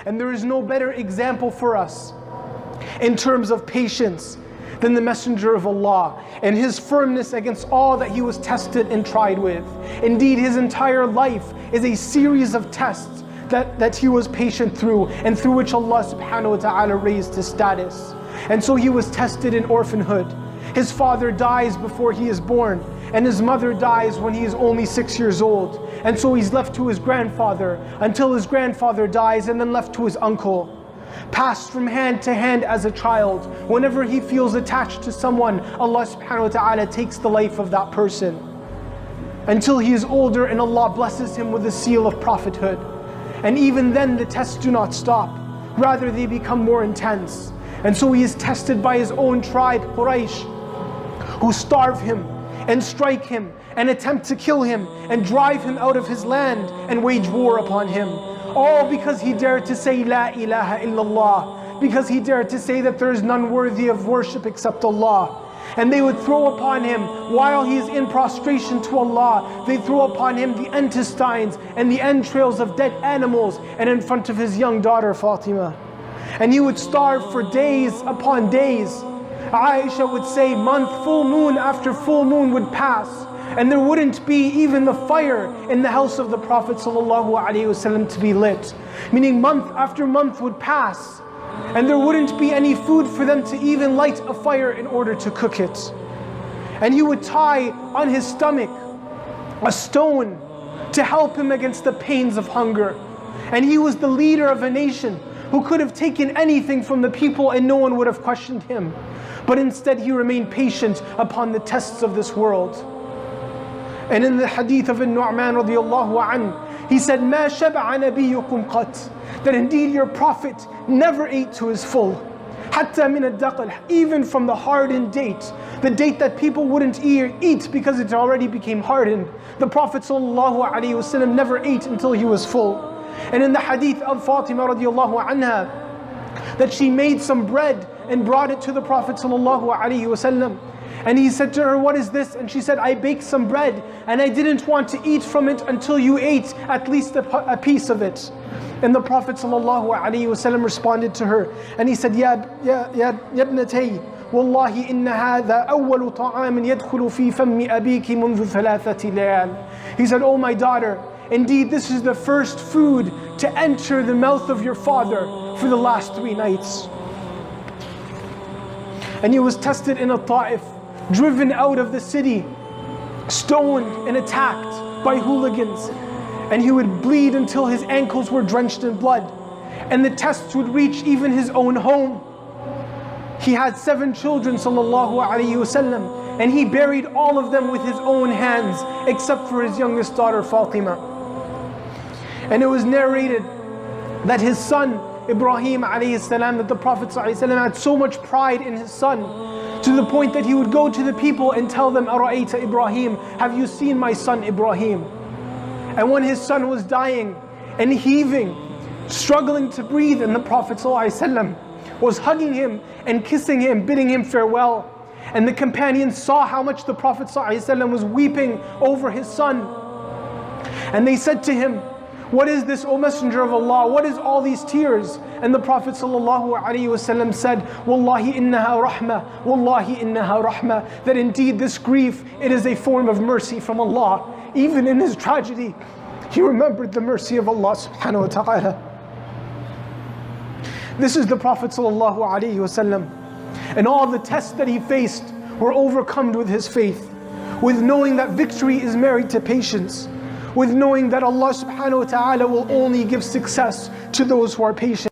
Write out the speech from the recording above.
And there is no better example for us in terms of patience than the Messenger of Allah and his firmness against all that he was tested and tried with. Indeed, his entire life is a series of tests that he was patient through, and through which Allah subhanahu wa ta'ala raised his status. And so he was tested in orphanhood. His father dies before he is born, and his mother dies when he is only 6 years old. And so he's left to his grandfather until his grandfather dies, and then left to his uncle. Passed from hand to hand as a child. Whenever he feels attached to someone, Allah subhanahu wa ta'ala takes the life of that person. Until he is older and Allah blesses him with the seal of prophethood. And even then the tests do not stop. Rather they become more intense. And so he is tested by his own tribe, Quraysh, who starve him and strike him and attempt to kill him and drive him out of his land and wage war upon him. All because he dared to say La ilaha illallah, because he dared to say that there is none worthy of worship except Allah. And they would throw upon him, while he is in prostration to Allah, they throw upon him the intestines and the entrails of dead animals, and in front of his young daughter Fatima. And he would starve for days upon days. Aisha would say full moon after full moon would pass, and there wouldn't be even the fire in the house of the Prophet ﷺ to be lit. Meaning month after month would pass, and there wouldn't be any food for them to even light a fire in order to cook it. And he would tie on his stomach a stone to help him against the pains of hunger. And he was the leader of a nation who could have taken anything from the people and no one would have questioned him. But instead he remained patient upon the tests of this world. And in the hadith of Nu'man radiallahu anhu, he said, مَا شَبَعَ نَبِيُّكُمْ قَطْ, that indeed your Prophet never ate to his full. حَتَّى مِنَ الدَّقْلِ, even from the hardened date, the date that people wouldn't eat because it already became hardened. The Prophet ﷺ never ate until he was full. And in the hadith of Fatima radiallahu anha, that she made some bread and brought it to the Prophet ﷺ. And he said to her, what is this? And she said, I baked some bread and I didn't want to eat from it until you ate at least a piece of it. And the Prophet ﷺ responded to her and he said, Ya ibnatay, Wallahi inna hadha awwalu ta'amin yadkhulu fi fammi abiki mundu thalathati layal. He said, oh my daughter, indeed this is the first food to enter the mouth of your father for the last 3 nights. And he was tested in a Ta'if, driven out of the city, stoned and attacked by hooligans. And he would bleed until his ankles were drenched in blood. And the tests would reach even his own home. He had 7 children, sallallahu alayhi wasallam, and he buried all of them with his own hands, except for his youngest daughter, Fatima. And it was narrated that his son, Ibrahim alayhi salam, that the Prophet ﷺ had so much pride in his son, to the point that he would go to the people and tell them, Ara'ayta Ibrahim, have you seen my son Ibrahim? And when his son was dying and heaving, struggling to breathe, and the Prophet ﷺ was hugging him and kissing him, bidding him farewell. And the companions saw how much the Prophet ﷺ was weeping over his son. And they said to him, what is this, O Messenger of Allah? What is all these tears? And the Prophet ﷺ said, Wallahi innaha rahmah, Wallahi innaha rahmah, that indeed this grief, it is a form of mercy from Allah. Even in his tragedy, he remembered the mercy of Allah subhanahu wa ta'ala. This is the Prophet ﷺ. And all the tests that he faced were overcome with his faith, with knowing that victory is married to patience, with knowing that Allah subhanahu wa ta'ala will only give success to those who are patient.